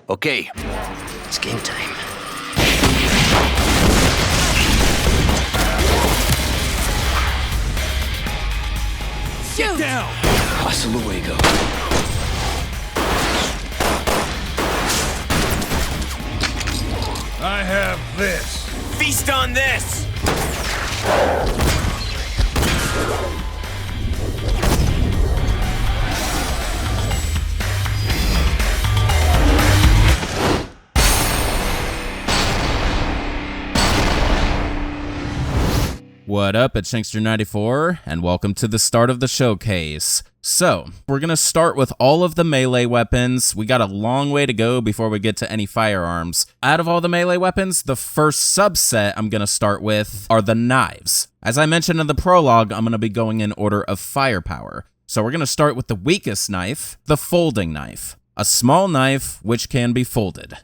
Okay, it's game time. Shoot! Get down! Hasta luego. I have this. Feast on this! What up, it's Shankster94, and welcome to the start of the showcase. So, we're gonna start with all of the melee weapons. We got a long way to go before we get to any firearms. Out of all the melee weapons, the first subset I'm gonna start with are the knives. As I mentioned in the prologue, I'm gonna be going in order of firepower. So we're gonna start with the weakest knife, the folding knife. A small knife which can be folded.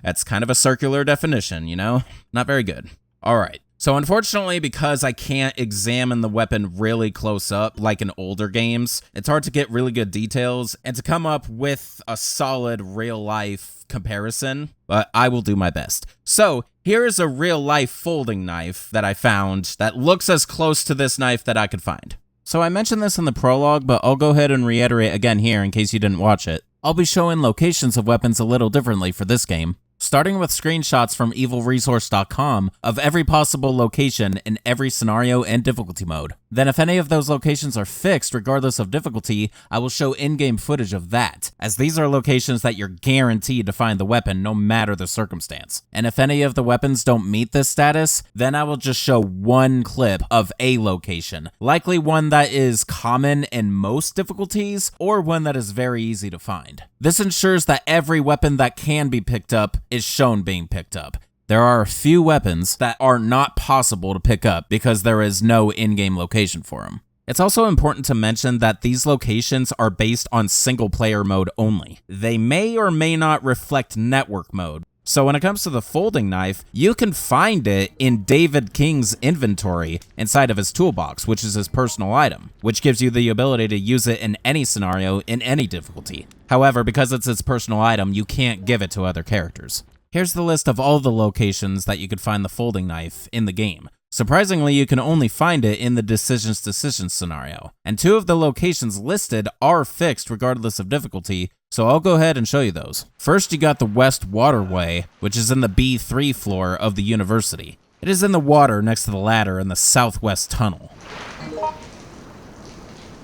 That's kind of a circular definition, you know? Not very good. Alright. So unfortunately, because I can't examine the weapon really close up like in older games, it's hard to get really good details and to come up with a solid real-life comparison, but I will do my best. So here is a real-life folding knife that I found that looks as close to this knife that I could find. So I mentioned this in the prologue, but I'll go ahead and reiterate again here in case you didn't watch it. I'll be showing locations of weapons a little differently for this game, starting with screenshots from evilresource.com of every possible location in every scenario and difficulty mode. Then if any of those locations are fixed regardless of difficulty, I will show in-game footage of that, as these are locations that you're guaranteed to find the weapon no matter the circumstance. And if any of the weapons don't meet this status, then I will just show one clip of a location, likely one that is common in most difficulties, or one that is very easy to find. This ensures that every weapon that can be picked up is shown being picked up. There are a few weapons that are not possible to pick up because there is no in-game location for them. It's also important to mention that these locations are based on single-player mode only. They may or may not reflect network mode. So when it comes to the folding knife, you can find it in David King's inventory inside of his toolbox, which is his personal item, which gives you the ability to use it in any scenario, in any difficulty. However, because it's his personal item, you can't give it to other characters. Here's the list of all the locations that you could find the folding knife in the game. Surprisingly, you can only find it in the Decisions scenario, and 2 of the locations listed are fixed regardless of difficulty, so I'll go ahead and show you those. First, you got the West Waterway, which is in the B3 floor of the university. It is in the water next to the ladder in the southwest tunnel.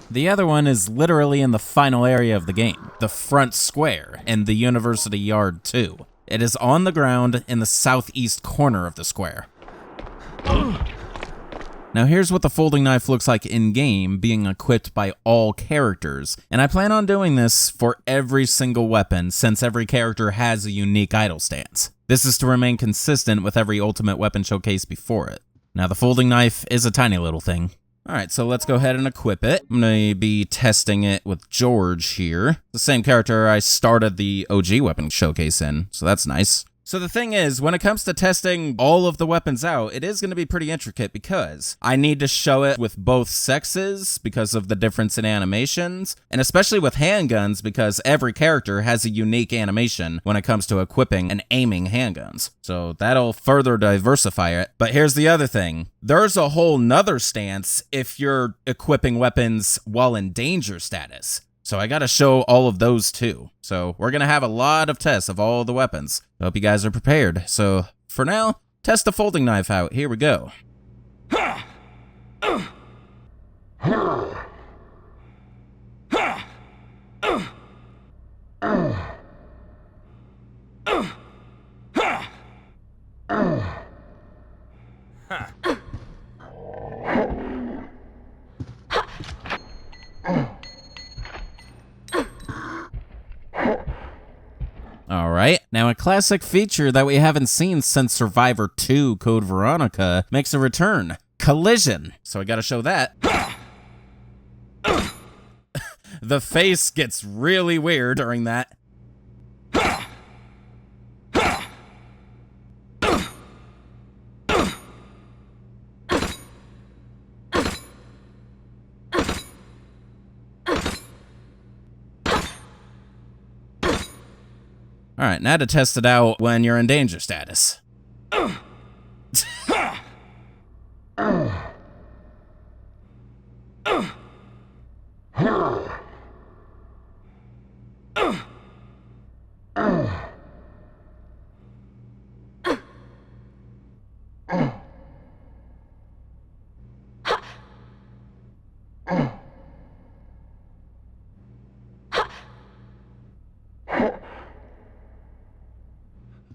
The other one is literally in the final area of the game, the front square in the university yard 2. It is on the ground in the southeast corner of the square. Now here's what the folding knife looks like in-game, being equipped by all characters, and I plan on doing this for every single weapon since every character has a unique idle stance. This is to remain consistent with every ultimate weapon showcase before it. Now the folding knife is a tiny little thing. Alright, so let's go ahead and equip it. I'm going to be testing it with George here. The same character I started the OG weapon showcase in, so that's nice. So the thing is, when it comes to testing all of the weapons out, it is going to be pretty intricate because I need to show it with both sexes because of the difference in animations, and especially with handguns because every character has a unique animation when it comes to equipping and aiming handguns. So that'll further diversify it. But here's the other thing. There's a whole nother stance if you're equipping weapons while in danger status. So I gotta show all of those too. So we're gonna have a lot of tests of all the weapons. I hope you guys are prepared. So for now, test the folding knife out. Here we go. Alright, now a classic feature that we haven't seen since Survivor 2 Code Veronica makes a return. Collision. So I gotta show that. The face gets really weird during that. Alright, now to test it out when you're in danger status.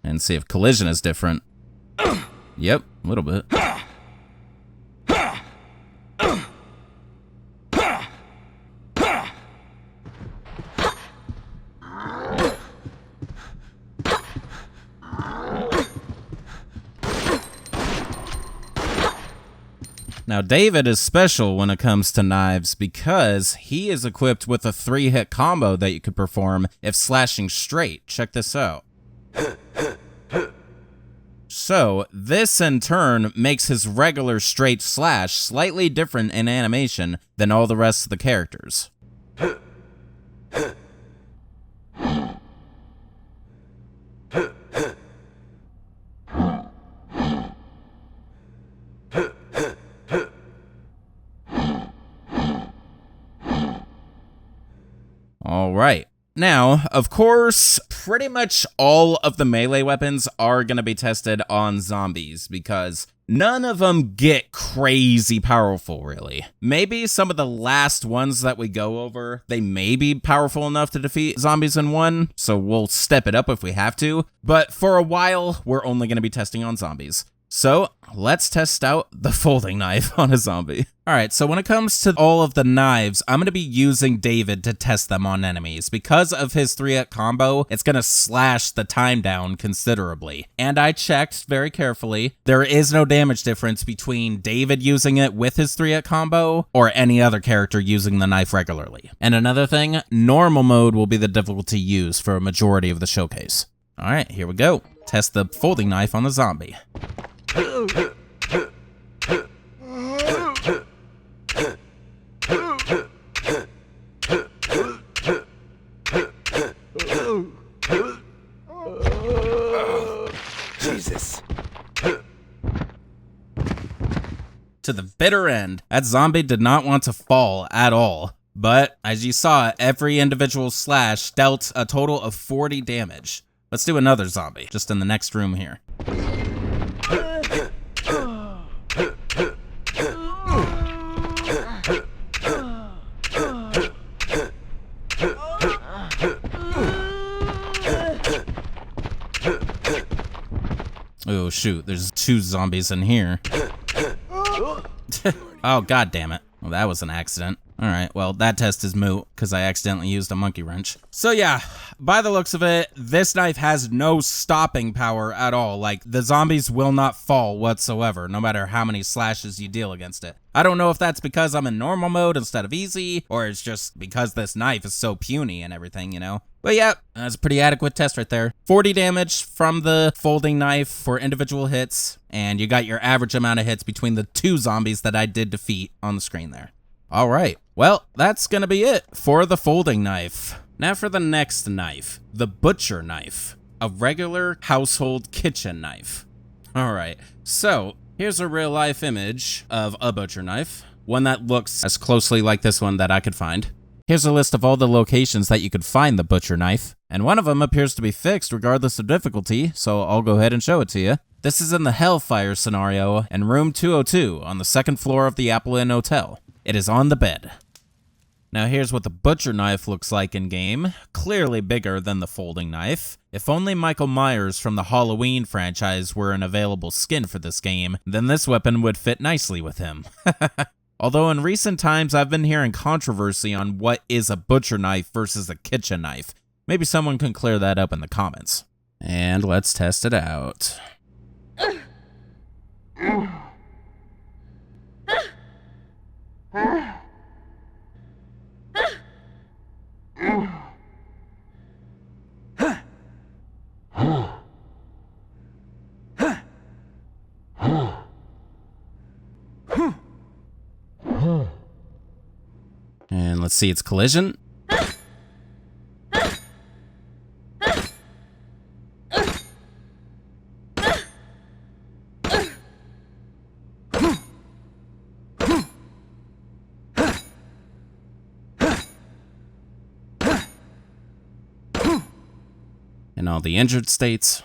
And see if collision is different. Yep, a little bit. Now, David is special when it comes to knives because he is equipped with a 3-hit combo that you could perform if slashing straight. Check this out. So, this in turn makes his regular straight slash slightly different in animation than all the rest of the characters. Alright. Now, of course, pretty much all of the melee weapons are going to be tested on zombies because none of them get crazy powerful, really. Maybe some of the last ones that we go over, they may be powerful enough to defeat zombies in one, so we'll step it up if we have to. But for a while, we're only going to be testing on zombies. So, let's test out the folding knife on a zombie. Alright, so when it comes to all of the knives, I'm going to be using David to test them on enemies. Because of his 3-hit combo, it's going to slash the time down considerably. And I checked very carefully. There is no damage difference between David using it with his 3-hit combo or any other character using the knife regularly. And another thing, normal mode will be the difficulty used for a majority of the showcase. Alright, here we go. Test the folding knife on the zombie. Jesus. To the bitter end, that zombie did not want to fall at all. But, as you saw, every individual slash dealt a total of 40 damage. Let's do another zombie, just in the next room here. Oh shoot, there's 2 zombies in here. Oh god damn it. Well, that was an accident. Alright, well, that test is moot, because I accidentally used a monkey wrench. So yeah, by the looks of it, this knife has no stopping power at all. Like, the zombies will not fall whatsoever, no matter how many slashes you deal against it. I don't know if that's because I'm in normal mode instead of easy, or it's just because this knife is so puny and everything, you know? But yeah, that's a pretty adequate test right there. 40 damage from the folding knife for individual hits, and you got your average amount of hits between the 2 zombies that I did defeat on the screen there. Alright, well, that's gonna be it for the folding knife. Now for the next knife, the butcher knife, a regular household kitchen knife. Alright, so here's a real life image of a butcher knife, one that looks as closely like this one that I could find. Here's a list of all the locations that you could find the butcher knife, and one of them appears to be fixed regardless of difficulty, so I'll go ahead and show it to you. This is in the Hellfire scenario in room 202 on the 2nd floor of the Apple Inn Hotel. It is on the bed. Now here's what the butcher knife looks like in game, clearly bigger than the folding knife. If only Michael Myers from the Halloween franchise were an available skin for this game, then this weapon would fit nicely with him. Although in recent times I've been hearing controversy on what is a butcher knife versus a kitchen knife. Maybe someone can clear that up in the comments. And let's test it out. And let's see its collision. And all the injured states.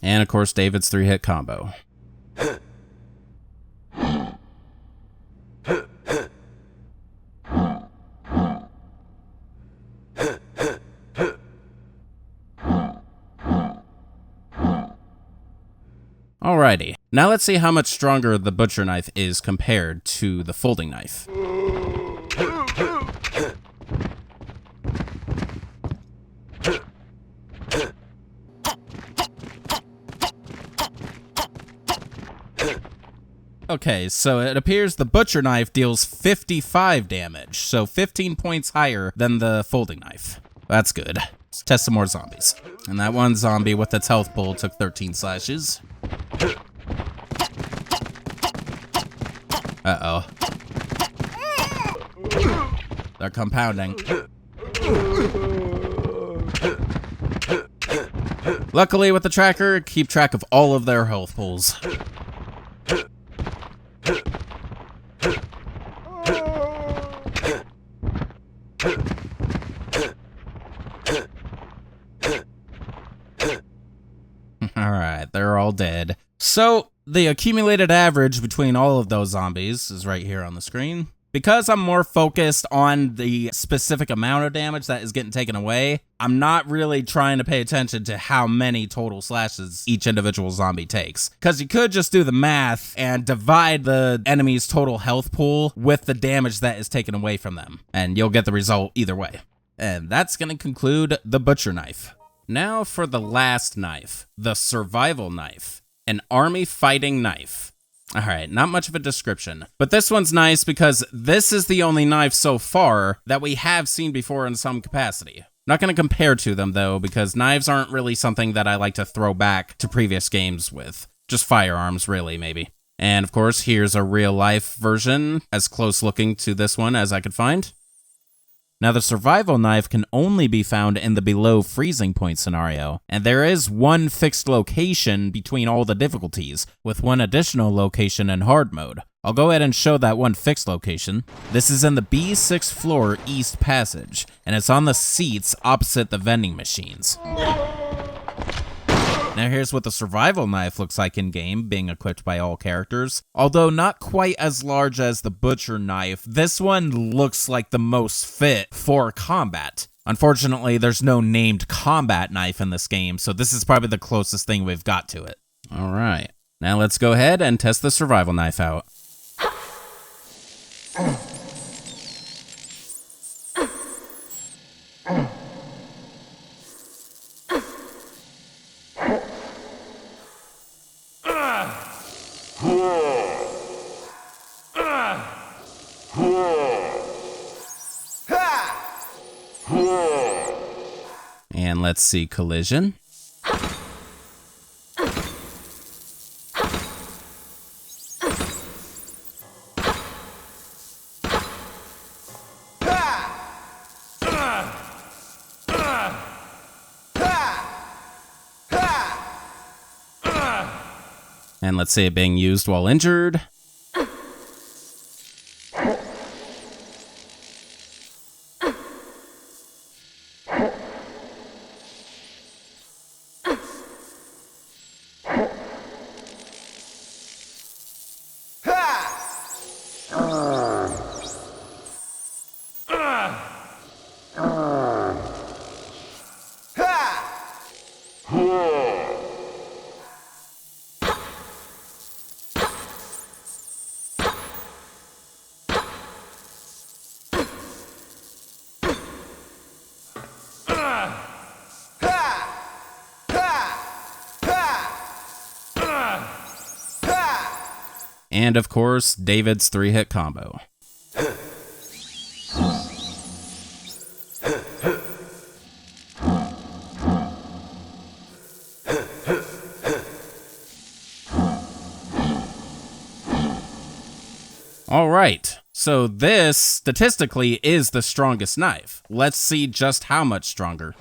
And of course, David's 3-hit combo. Alrighty, now let's see how much stronger the butcher knife is compared to the folding knife. Okay, so it appears the butcher knife deals 55 damage, so 15 points higher than the folding knife. That's good. Let's test some more zombies. And that one zombie with its health pull took 13 slashes. Uh-oh. They're compounding. Luckily, with the tracker, keep track of all of their health pulls. Alright, they're all dead. So, the accumulated average between all of those zombies is right here on the screen. Because I'm more focused on the specific amount of damage that is getting taken away, I'm not really trying to pay attention to how many total slashes each individual zombie takes. Because you could just do the math and divide the enemy's total health pool with the damage that is taken away from them, and you'll get the result either way. And that's going to conclude the butcher knife. Now for the last knife, the survival knife, an army fighting knife. Alright, not much of a description, but this one's nice because this is the only knife so far that we have seen before in some capacity. Not going to compare to them though, because knives aren't really something that I like to throw back to previous games with. Just firearms, really, maybe. And of course, here's a real-life version, as close looking to this one as I could find. Now, the survival knife can only be found in the below freezing point scenario, and there is one fixed location between all the difficulties, with one additional location in hard mode. I'll go ahead and show that one fixed location. This is in the B6th floor East Passage, and it's on the seats opposite the vending machines. Now here's what the survival knife looks like in-game, being equipped by all characters. Although not quite as large as the butcher knife, this one looks like the most fit for combat. Unfortunately, there's no named combat knife in this game, so this is probably the closest thing we've got to it. Alright, now let's go ahead and test the survival knife out. And let's see collision. And let's say it being used while injured. And of course, David's 3-hit combo. Alright, so this, statistically, is the strongest knife. Let's see just how much stronger.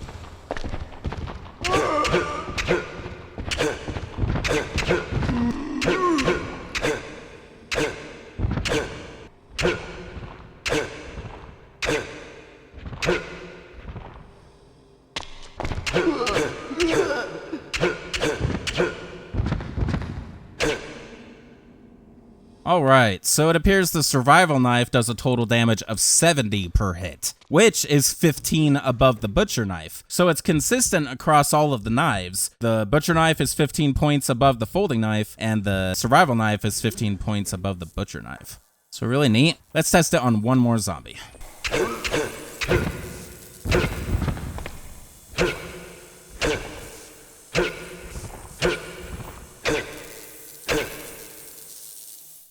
Alright, so it appears the survival knife does a total damage of 70 per hit, which is 15 above the butcher knife. So it's consistent across all of the knives. The butcher knife is 15 points above the folding knife, and the survival knife is 15 points above the butcher knife. So really neat. Let's test it on one more zombie.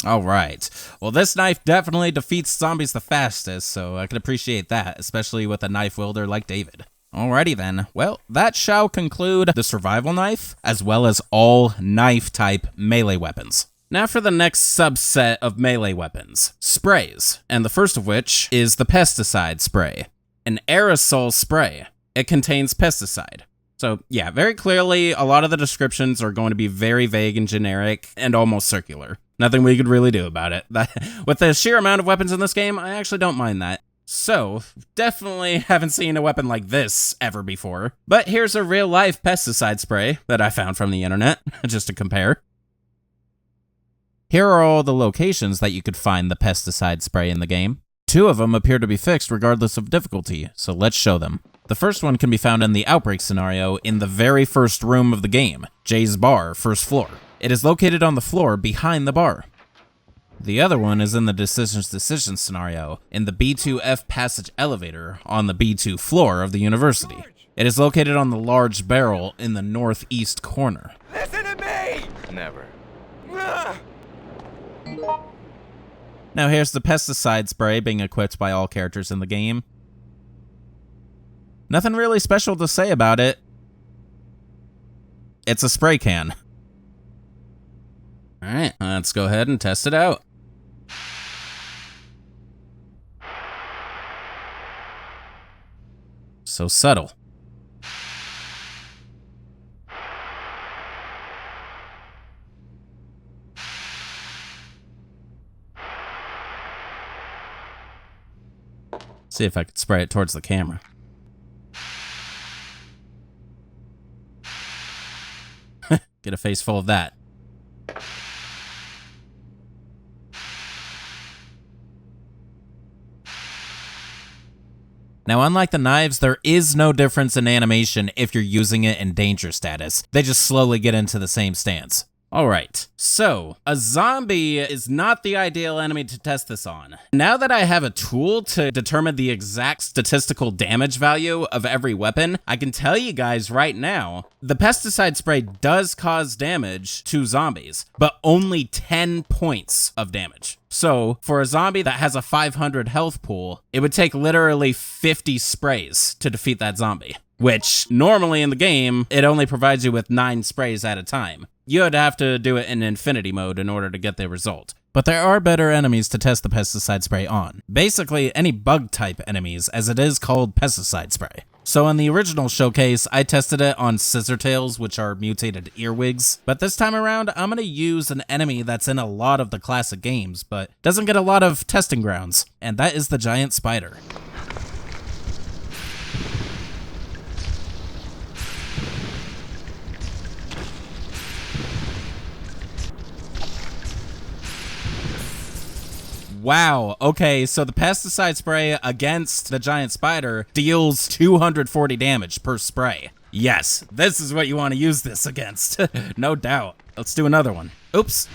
Alright, well this knife definitely defeats zombies the fastest, so I can appreciate that, especially with a knife wielder like David. Alrighty then, well that shall conclude the survival knife, as well as all knife-type melee weapons. Now for the next subset of melee weapons, sprays, and the first of which is the Pesticide Spray, an aerosol spray. It contains pesticide. So yeah, very clearly a lot of the descriptions are going to be very vague and generic and almost circular. Nothing we could really do about it. With the sheer amount of weapons in this game, I actually don't mind that. So, definitely haven't seen a weapon like this ever before. But here's a real-life pesticide spray that I found from the internet, just to compare. Here are all the locations that you could find the pesticide spray in the game. 2 of them appear to be fixed regardless of difficulty, so let's show them. The first one can be found in the Outbreak scenario in the very first room of the game, Jay's Bar, first floor. It is located on the floor behind the bar. The other one is in the Decisions scenario in the B2F passage elevator on the B2 floor of the university. It is located on the large barrel in the northeast corner. Listen to me! Never. Now here's the pesticide spray being equipped by all characters in the game. Nothing really special to say about it. It's a spray can. Alright, let's go ahead and test it out. So subtle. See if I can spray it towards the camera. Get a face full of that. Now, unlike the knives, there is no difference in animation if you're using it in danger status. They just slowly get into the same stance. Alright, so, a zombie is not the ideal enemy to test this on. Now that I have a tool to determine the exact statistical damage value of every weapon, I can tell you guys right now, the pesticide spray does cause damage to zombies, but only 10 points of damage. So, for a zombie that has a 500 health pool, it would take literally 50 sprays to defeat that zombie. Which, normally in the game, it only provides you with 9 sprays at a time. You would have to do it in infinity mode in order to get the result. But there are better enemies to test the pesticide spray on. Basically, any bug-type enemies, as it is called pesticide spray. So in the original showcase, I tested it on scissortails, which are mutated earwigs. But this time around, I'm going to use an enemy that's in a lot of the classic games, but doesn't get a lot of testing grounds. And that is the giant spider. Wow, okay, so the pesticide spray against the giant spider deals 240 damage per spray. Yes, this is what you want to use this against, no doubt. Let's do another one. Oops.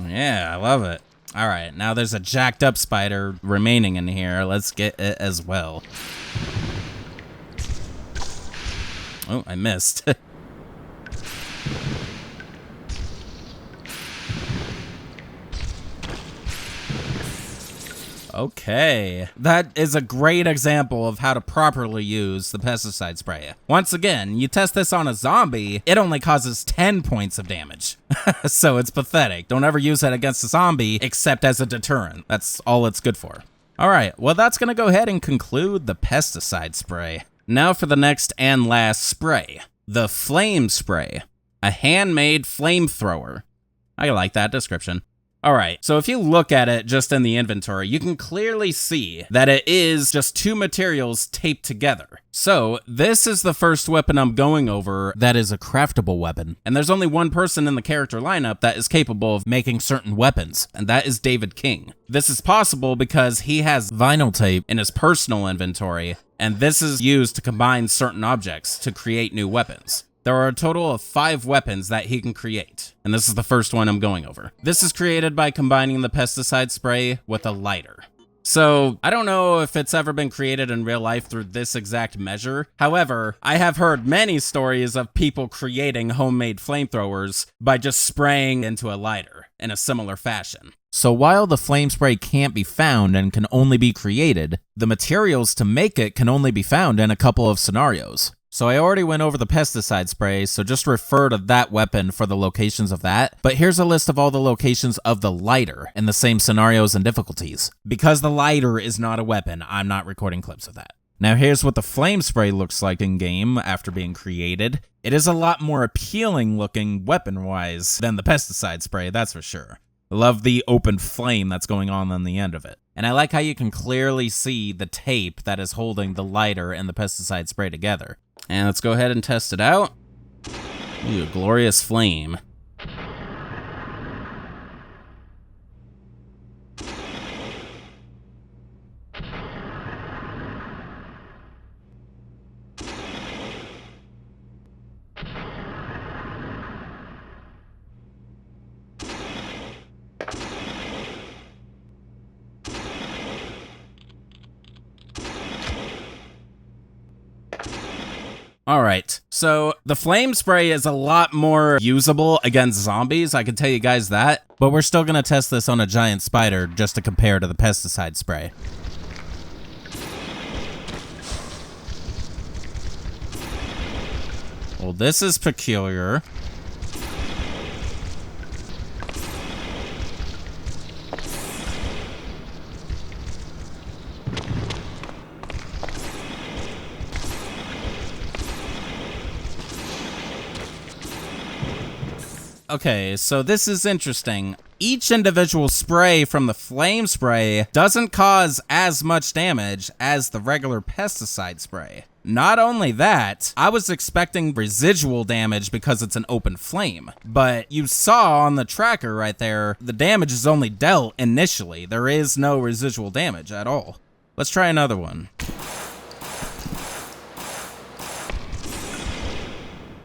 Yeah, I love it. All right, now there's a jacked up spider remaining in here. Let's get it as well. Oh, I missed. Okay, that is a great example of how to properly use the pesticide spray. Once again, you test this on a zombie, it only causes 10 points of damage. So it's pathetic. Don't ever use it against a zombie except as a deterrent. That's all it's good for. All right, well, that's gonna go ahead and conclude the pesticide spray. Now for the next and last spray, the flame spray, a handmade flamethrower. I like that description. All right, so if you look at it just in the inventory, you can clearly see that it is just two materials taped together. So this is the first weapon I'm going over that is a craftable weapon. And there's only one person in the character lineup that is capable of making certain weapons, and that is David King. This is possible because he has vinyl tape in his personal inventory, and this is used to combine certain objects to create new weapons. There are a total of 5 weapons that he can create, and this is the first one I'm going over. This is created by combining the pesticide spray with a lighter. So, I don't know if it's ever been created in real life through this exact measure. However, I have heard many stories of people creating homemade flamethrowers by just spraying into a lighter in a similar fashion. So while the flame spray can't be found and can only be created, the materials to make it can only be found in a couple of scenarios. So I already went over the pesticide spray, so just refer to that weapon for the locations of that. But here's a list of all the locations of the lighter in the same scenarios and difficulties. Because the lighter is not a weapon, I'm not recording clips of that. Now here's what the flame spray looks like in game after being created. It is a lot more appealing looking weapon-wise than the pesticide spray, that's for sure. I love the open flame that's going on the end of it. And I like how you can clearly see the tape that is holding the lighter and the pesticide spray together. And let's go ahead and test it out. Ooh, glorious flame. Alright, so the flame spray is a lot more usable against zombies, I can tell you guys that, but we're still gonna test this on a giant spider just to compare to the pesticide spray. Well, this is peculiar. Okay, so this is interesting. Each individual spray from the flame spray doesn't cause as much damage as the regular pesticide spray. Not only that, I was expecting residual damage because it's an open flame, but you saw on the tracker right there, the damage is only dealt initially. There is no residual damage at all. Let's try another one.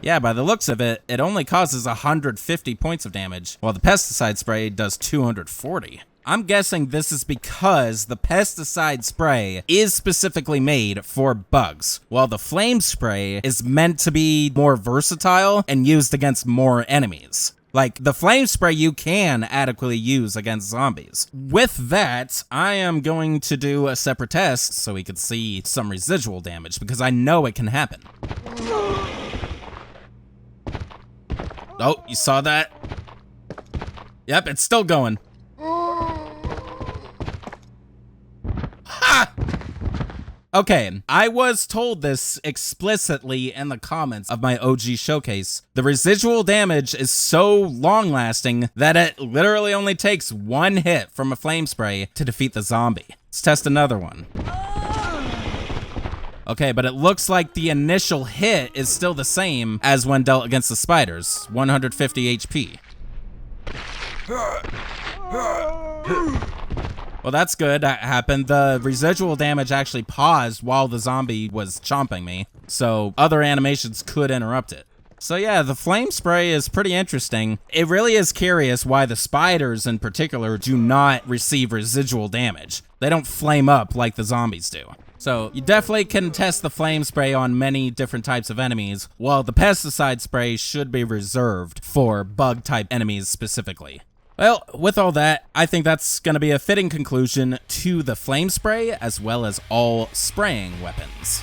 Yeah, by the looks of it, it only causes 150 points of damage, while the pesticide spray does 240. I'm guessing this is because the pesticide spray is specifically made for bugs, while the flame spray is meant to be more versatile and used against more enemies. Like, the flame spray you can adequately use against zombies. With that, I am going to do a separate test so we can see some residual damage, because I know it can happen. Oh, you saw that? Yep, it's still going. Ha! Okay, I was told this explicitly in the comments of my OG showcase. The residual damage is so long-lasting that it literally only takes one hit from a flame spray to defeat the zombie. Let's test another one. Okay, but it looks like the initial hit is still the same as when dealt against the spiders, 150 HP. Well, that's good. That happened. The residual damage actually paused while the zombie was chomping me, so other animations could interrupt it. So yeah, the flame spray is pretty interesting. It really is curious why the spiders in particular do not receive residual damage. They don't flame up like the zombies do. So you definitely can test the flame spray on many different types of enemies, while the pesticide spray should be reserved for bug type enemies specifically. Well, with all that, I think that's going to be a fitting conclusion to the flame spray as well as all spraying weapons.